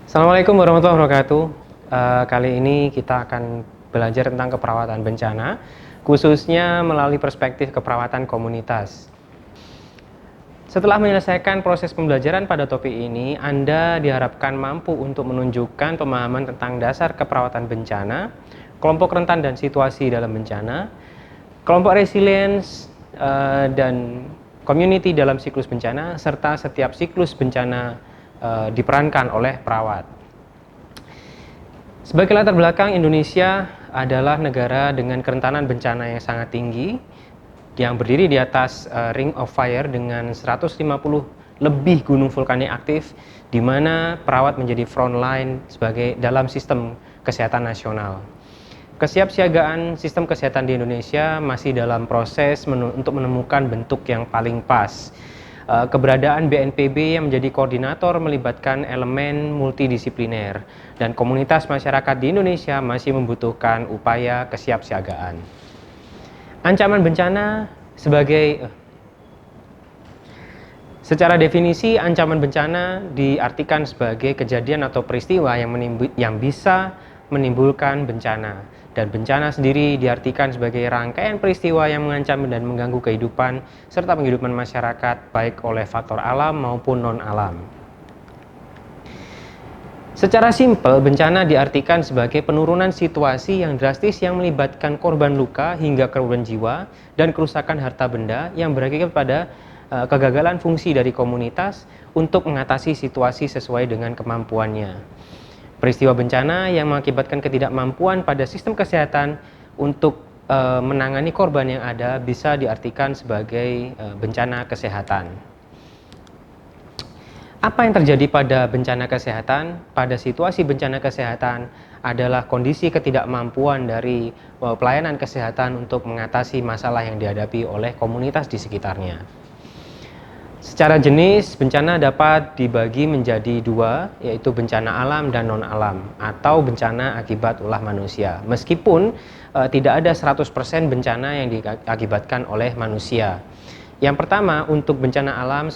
Assalamualaikum warahmatullahi wabarakatuh. Kali ini kita akan belajar tentang keperawatan bencana, khususnya melalui perspektif keperawatan komunitas. Setelah menyelesaikan proses pembelajaran pada topik ini, Anda diharapkan mampu untuk menunjukkan pemahaman tentang dasar keperawatan bencana, kelompok rentan dan situasi dalam bencana, kelompok resilience, dan community dalam siklus bencana, serta setiap siklus bencana diperankan oleh perawat. Sebagai latar belakang, Indonesia adalah negara dengan kerentanan bencana yang sangat tinggi, yang berdiri di atas Ring of Fire dengan 150 lebih gunung vulkanik aktif, di mana perawat menjadi front line sebagai dalam sistem kesehatan nasional. Kesiapsiagaan sistem kesehatan di Indonesia masih dalam proses untuk menemukan bentuk yang paling pas. Keberadaan BNPB yang menjadi koordinator melibatkan elemen multidisipliner, dan komunitas masyarakat di Indonesia masih membutuhkan upaya kesiapsiagaan. Ancaman bencana secara definisi, ancaman bencana diartikan sebagai kejadian atau peristiwa yang bisa menimbulkan bencana, dan bencana sendiri diartikan sebagai rangkaian peristiwa yang mengancam dan mengganggu kehidupan serta penghidupan masyarakat baik oleh faktor alam maupun non-alam. Secara simpel, bencana diartikan sebagai penurunan situasi yang drastis yang melibatkan korban luka hingga korban jiwa dan kerusakan harta benda yang berakibat pada kegagalan fungsi dari komunitas untuk mengatasi situasi sesuai dengan kemampuannya. Peristiwa bencana yang mengakibatkan ketidakmampuan pada sistem kesehatan untuk menangani korban yang ada bisa diartikan sebagai bencana kesehatan. Apa yang terjadi pada bencana kesehatan? Pada situasi bencana kesehatan adalah kondisi ketidakmampuan dari pelayanan kesehatan untuk mengatasi masalah yang dihadapi oleh komunitas di sekitarnya. Secara jenis, bencana dapat dibagi menjadi dua, yaitu bencana alam dan non-alam, atau bencana akibat ulah manusia. Meskipun tidak ada 100% bencana yang diakibatkan oleh manusia. Yang pertama, untuk bencana alam,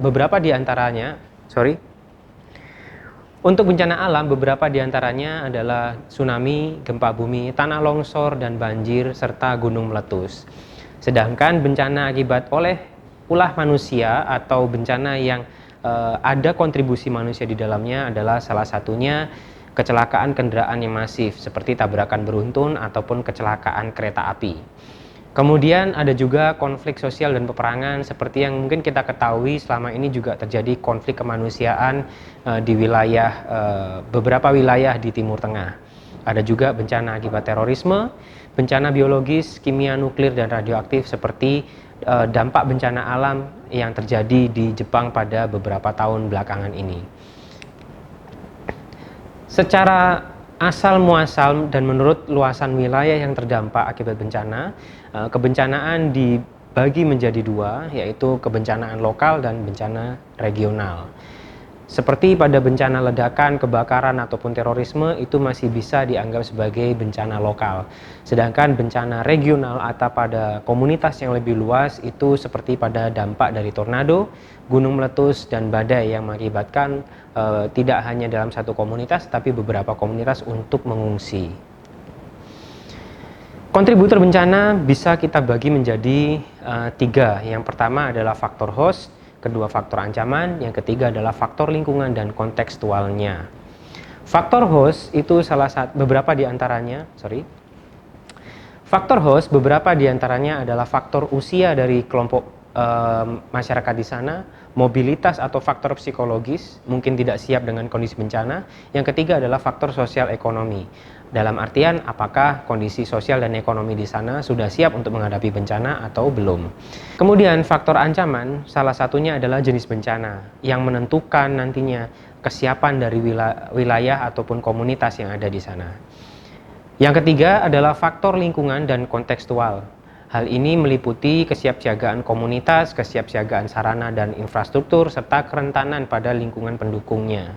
beberapa di antaranya adalah tsunami, gempa bumi, tanah longsor dan banjir, serta gunung meletus. Sedangkan bencana akibat oleh ulah manusia atau bencana yang ada kontribusi manusia di dalamnya adalah salah satunya kecelakaan kendaraan yang masif seperti tabrakan beruntun ataupun kecelakaan kereta api. Kemudian ada juga konflik sosial dan peperangan seperti yang mungkin kita ketahui selama ini juga terjadi konflik kemanusiaan di beberapa wilayah di Timur Tengah. Ada juga bencana akibat terorisme, bencana biologis, kimia, nuklir, dan radioaktif seperti dampak bencana alam yang terjadi di Jepang pada beberapa tahun belakangan ini. Secara asal muasal dan menurut luasan wilayah yang terdampak akibat bencana, kebencanaan dibagi menjadi dua, yaitu kebencanaan lokal dan bencana regional. Seperti pada bencana ledakan, kebakaran, ataupun terorisme, itu masih bisa dianggap sebagai bencana lokal. Sedangkan bencana regional atau pada komunitas yang lebih luas itu seperti pada dampak dari tornado, gunung meletus, dan badai yang mengakibatkan tidak hanya dalam satu komunitas, tapi beberapa komunitas untuk mengungsi. Kontributor bencana bisa kita bagi menjadi tiga. Yang pertama adalah faktor host, kedua faktor ancaman, yang ketiga adalah faktor lingkungan dan kontekstualnya. Faktor host itu beberapa di antaranya adalah faktor usia dari kelompok masyarakat di sana, mobilitas atau faktor psikologis, mungkin tidak siap dengan kondisi bencana. Yang ketiga adalah faktor sosial ekonomi. Dalam artian apakah kondisi sosial dan ekonomi di sana sudah siap untuk menghadapi bencana atau belum. Kemudian faktor ancaman salah satunya adalah jenis bencana yang menentukan nantinya kesiapan dari wilayah ataupun komunitas yang ada di sana. Yang ketiga adalah faktor lingkungan dan kontekstual. Hal ini meliputi kesiapsiagaan komunitas, kesiapsiagaan sarana dan infrastruktur, serta kerentanan pada lingkungan pendukungnya.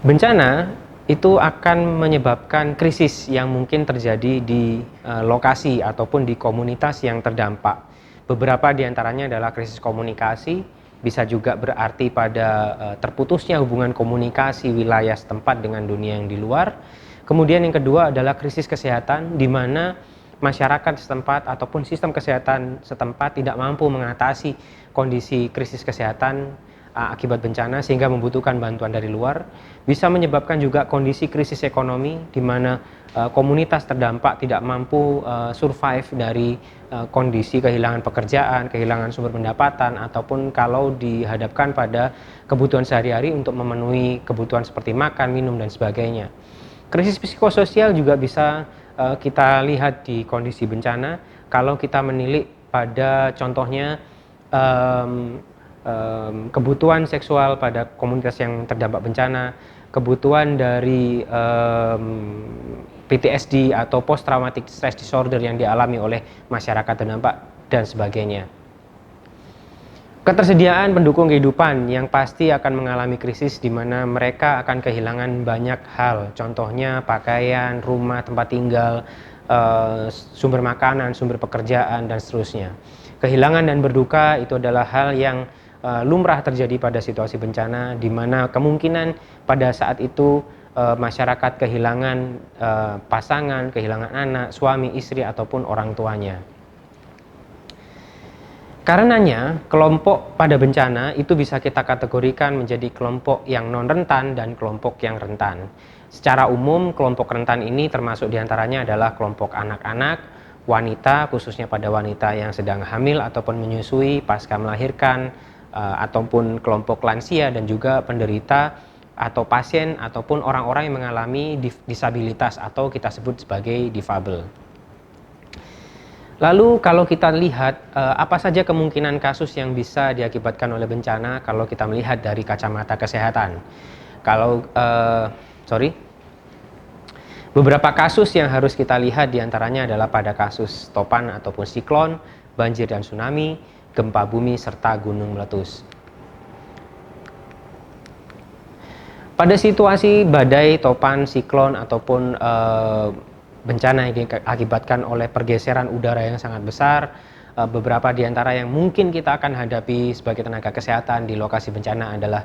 Bencana itu akan menyebabkan krisis yang mungkin terjadi di lokasi ataupun di komunitas yang terdampak. Beberapa di antaranya adalah krisis komunikasi, bisa juga berarti pada terputusnya hubungan komunikasi wilayah setempat dengan dunia yang di luar. Kemudian yang kedua adalah krisis kesehatan, di mana masyarakat setempat ataupun sistem kesehatan setempat tidak mampu mengatasi kondisi krisis kesehatan akibat bencana sehingga membutuhkan bantuan dari luar. Bisa menyebabkan juga kondisi krisis ekonomi, di mana komunitas terdampak tidak mampu survive dari kondisi kehilangan pekerjaan, kehilangan sumber pendapatan, ataupun kalau dihadapkan pada kebutuhan sehari-hari untuk memenuhi kebutuhan seperti makan, minum, dan sebagainya. Krisis psikososial juga bisa kita lihat di kondisi bencana. Kalau kita menilik pada contohnya kebutuhan seksual pada komunitas yang terdampak bencana, kebutuhan dari PTSD atau post traumatic stress disorder yang dialami oleh masyarakat terdampak, dan sebagainya. Ketersediaan pendukung kehidupan yang pasti akan mengalami krisis, di mana mereka akan kehilangan banyak hal, contohnya pakaian, rumah, tempat tinggal, sumber makanan, sumber pekerjaan, dan seterusnya. Kehilangan dan berduka itu adalah hal yang lumrah terjadi pada situasi bencana, di mana kemungkinan pada saat itu masyarakat kehilangan pasangan, kehilangan anak, suami, istri, ataupun orang tuanya. Karenanya, kelompok pada bencana itu bisa kita kategorikan menjadi kelompok yang non-rentan dan kelompok yang rentan. Secara umum, kelompok rentan ini termasuk diantaranya adalah kelompok anak-anak, wanita, khususnya pada wanita yang sedang hamil ataupun menyusui pasca melahirkan, ataupun kelompok lansia, dan juga penderita atau pasien ataupun orang-orang yang mengalami disabilitas atau kita sebut sebagai difabel. Lalu kalau kita lihat apa saja kemungkinan kasus yang bisa diakibatkan oleh bencana kalau kita melihat dari kacamata kesehatan. Beberapa kasus yang harus kita lihat diantaranya adalah pada kasus topan ataupun siklon, banjir dan tsunami, gempa bumi, serta gunung meletus. Pada situasi badai, topan, siklon, ataupun bencana yang diakibatkan oleh pergeseran udara yang sangat besar, beberapa di antara yang mungkin kita akan hadapi sebagai tenaga kesehatan di lokasi bencana adalah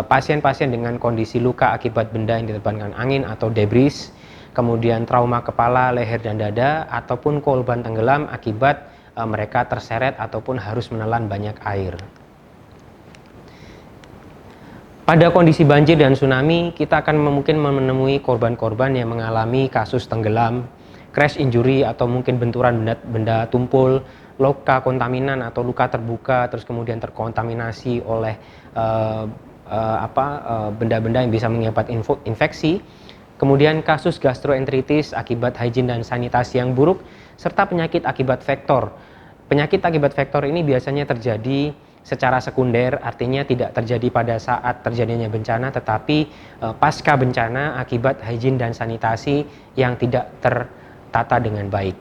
pasien-pasien dengan kondisi luka akibat benda yang diterbangkan angin atau debris, kemudian trauma kepala, leher, dan dada, ataupun korban tenggelam akibat mereka terseret ataupun harus menelan banyak air. Pada kondisi banjir dan tsunami, kita akan mungkin menemui korban-korban yang mengalami kasus tenggelam, crash injury, atau mungkin benturan benda tumpul, luka kontaminan atau luka terbuka, terus kemudian terkontaminasi oleh benda-benda yang bisa mengakibatkan infeksi. Kemudian kasus gastroenteritis akibat hygiene dan sanitasi yang buruk, serta penyakit akibat vektor. Penyakit akibat vektor ini biasanya terjadi secara sekunder, artinya tidak terjadi pada saat terjadinya bencana, tetapi pasca bencana akibat hygiene dan sanitasi yang tidak tertata dengan baik.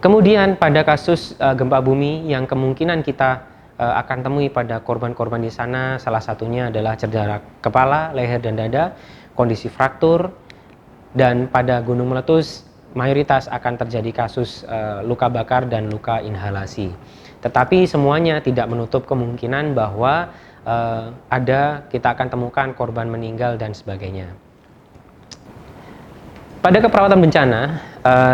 Kemudian pada kasus gempa bumi yang kemungkinan kita akan temui pada korban-korban di sana, salah satunya adalah cedera kepala, leher, dan dada, kondisi fraktur, dan pada gunung meletus mayoritas akan terjadi kasus luka bakar dan luka inhalasi. Tetapi semuanya tidak menutup kemungkinan bahwa kita akan temukan korban meninggal dan sebagainya. Pada keperawatan bencana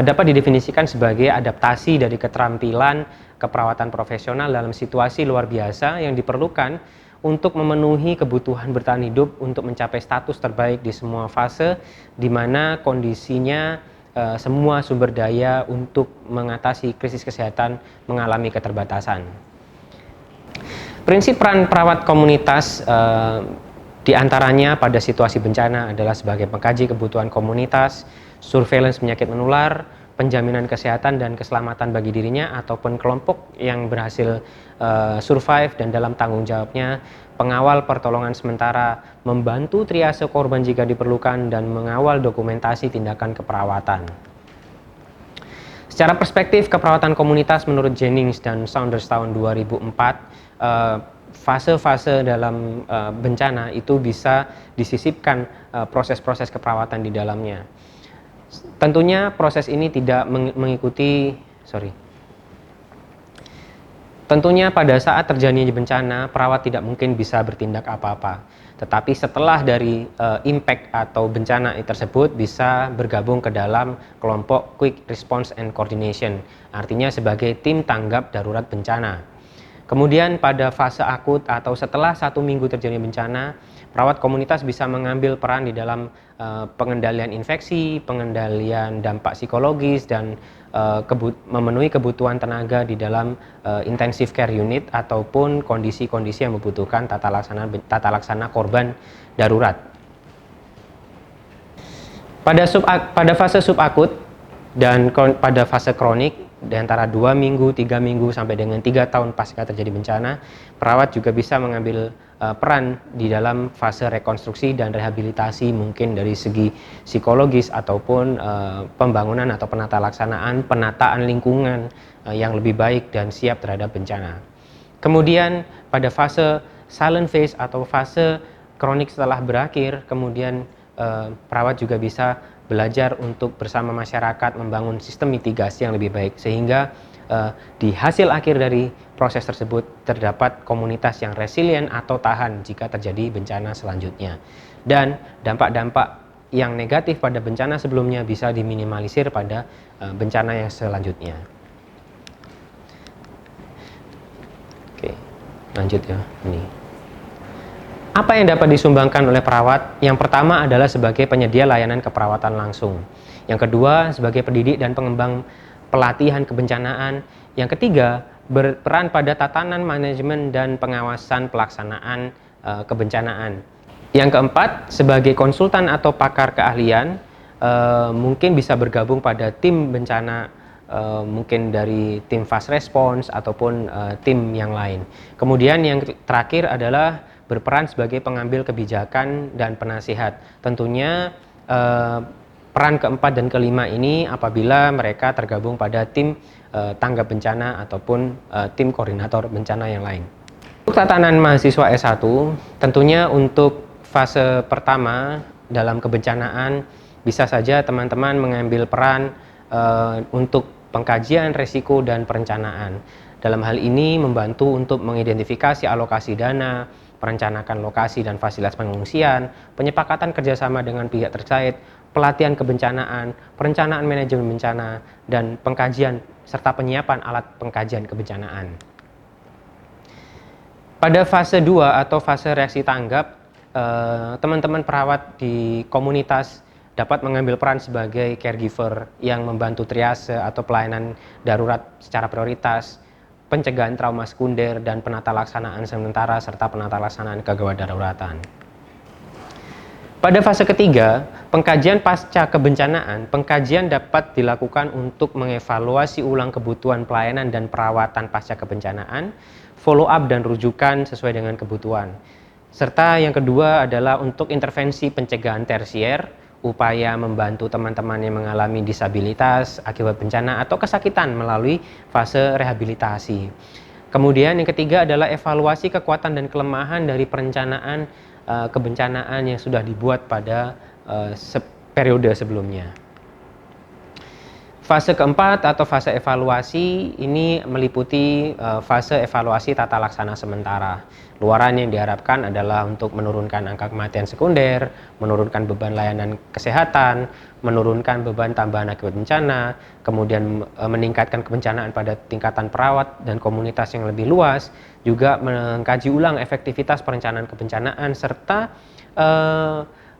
dapat didefinisikan sebagai adaptasi dari keterampilan keperawatan profesional dalam situasi luar biasa yang diperlukan untuk memenuhi kebutuhan bertahan hidup untuk mencapai status terbaik di semua fase, di mana kondisinya semua sumber daya untuk mengatasi krisis kesehatan mengalami keterbatasan. Prinsip peran perawat komunitas diantaranya pada situasi bencana adalah sebagai pengkaji kebutuhan komunitas, surveillance penyakit menular, penjaminan kesehatan dan keselamatan bagi dirinya ataupun kelompok yang berhasil survive dan dalam tanggung jawabnya, pengawal pertolongan sementara, membantu triase korban jika diperlukan, dan mengawal dokumentasi tindakan keperawatan. Secara perspektif keperawatan komunitas menurut Jennings dan Saunders tahun 2004, fase-fase dalam bencana itu bisa disisipkan proses-proses keperawatan di dalamnya. Tentunya proses ini tidak mengikuti Tentunya pada saat terjadinya bencana, perawat tidak mungkin bisa bertindak apa-apa. Tetapi setelah dari impact atau bencana tersebut bisa bergabung ke dalam kelompok Quick Response and Coordination, artinya sebagai tim tanggap darurat bencana. Kemudian pada fase akut atau setelah 1 minggu terjadi bencana, perawat komunitas bisa mengambil peran di dalam pengendalian infeksi, pengendalian dampak psikologis, dan memenuhi kebutuhan tenaga di dalam intensive care unit ataupun kondisi-kondisi yang membutuhkan tata laksana korban darurat. Pada fase subakut dan pada fase kronik, di antara 2 minggu, 3 minggu, sampai dengan 3 tahun pasca terjadi bencana, perawat juga bisa mengambil peran di dalam fase rekonstruksi dan rehabilitasi, mungkin dari segi psikologis ataupun pembangunan atau penataan lingkungan yang lebih baik dan siap terhadap bencana. Kemudian pada fase silent phase atau fase kronik setelah berakhir, kemudian perawat juga bisa belajar untuk bersama masyarakat membangun sistem mitigasi yang lebih baik, sehingga di hasil akhir dari proses tersebut terdapat komunitas yang resilient atau tahan jika terjadi bencana selanjutnya, dan dampak-dampak yang negatif pada bencana sebelumnya bisa diminimalisir pada bencana yang selanjutnya. Oke, lanjut ya. Ini apa yang dapat disumbangkan oleh perawat? Yang pertama adalah sebagai penyedia layanan keperawatan langsung. Yang kedua, sebagai pendidik dan pengembang pelatihan kebencanaan. Yang ketiga, berperan pada tatanan manajemen dan pengawasan pelaksanaan kebencanaan. Yang keempat, sebagai konsultan atau pakar keahlian, mungkin bisa bergabung pada tim bencana, mungkin dari tim fast response ataupun tim yang lain. Kemudian yang terakhir adalah berperan sebagai pengambil kebijakan dan penasihat. Tentunya peran keempat dan kelima ini apabila mereka tergabung pada tim tanggap bencana ataupun tim koordinator bencana yang lain. Untuk tatanan mahasiswa S1, tentunya untuk fase pertama dalam kebencanaan bisa saja teman-teman mengambil peran untuk pengkajian risiko dan perencanaan. Dalam hal ini membantu untuk mengidentifikasi alokasi dana, merencanakan lokasi dan fasilitas pengungsian, penyepakatan kerjasama dengan pihak terkait, pelatihan kebencanaan, perencanaan manajemen bencana, dan pengkajian serta penyiapan alat pengkajian kebencanaan. Pada fase 2 atau fase reaksi tanggap, teman-teman perawat di komunitas dapat mengambil peran sebagai caregiver yang membantu triase atau pelayanan darurat secara prioritas, pencegahan trauma sekunder, dan penata laksanaan sementara serta penata laksanaan kegawat daruratan. Pada fase ketiga, pengkajian pasca kebencanaan, pengkajian dapat dilakukan untuk mengevaluasi ulang kebutuhan pelayanan dan perawatan pasca kebencanaan, follow up dan rujukan sesuai dengan kebutuhan. Serta yang kedua adalah untuk intervensi pencegahan tersier, upaya membantu teman-teman yang mengalami disabilitas akibat bencana atau kesakitan melalui fase rehabilitasi. Kemudian yang ketiga adalah evaluasi kekuatan dan kelemahan dari perencanaan kebencanaan yang sudah dibuat pada periode sebelumnya. Fase keempat atau fase evaluasi ini meliputi fase evaluasi tata laksana sementara. Luaran yang diharapkan adalah untuk menurunkan angka kematian sekunder, menurunkan beban layanan kesehatan, menurunkan beban tambahan akibat bencana, kemudian meningkatkan kebencanaan pada tingkatan perawat dan komunitas yang lebih luas, juga mengkaji ulang efektivitas perencanaan kebencanaan, serta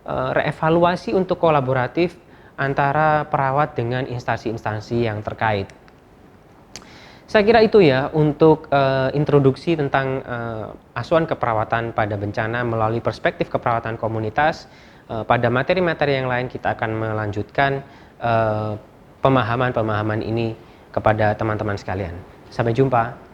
reevaluasi untuk kolaboratif antara perawat dengan instansi-instansi yang terkait. Saya kira itu ya untuk introduksi tentang asuhan keperawatan pada bencana melalui perspektif keperawatan komunitas. Pada materi-materi yang lain kita akan melanjutkan pemahaman-pemahaman ini kepada teman-teman sekalian. Sampai jumpa.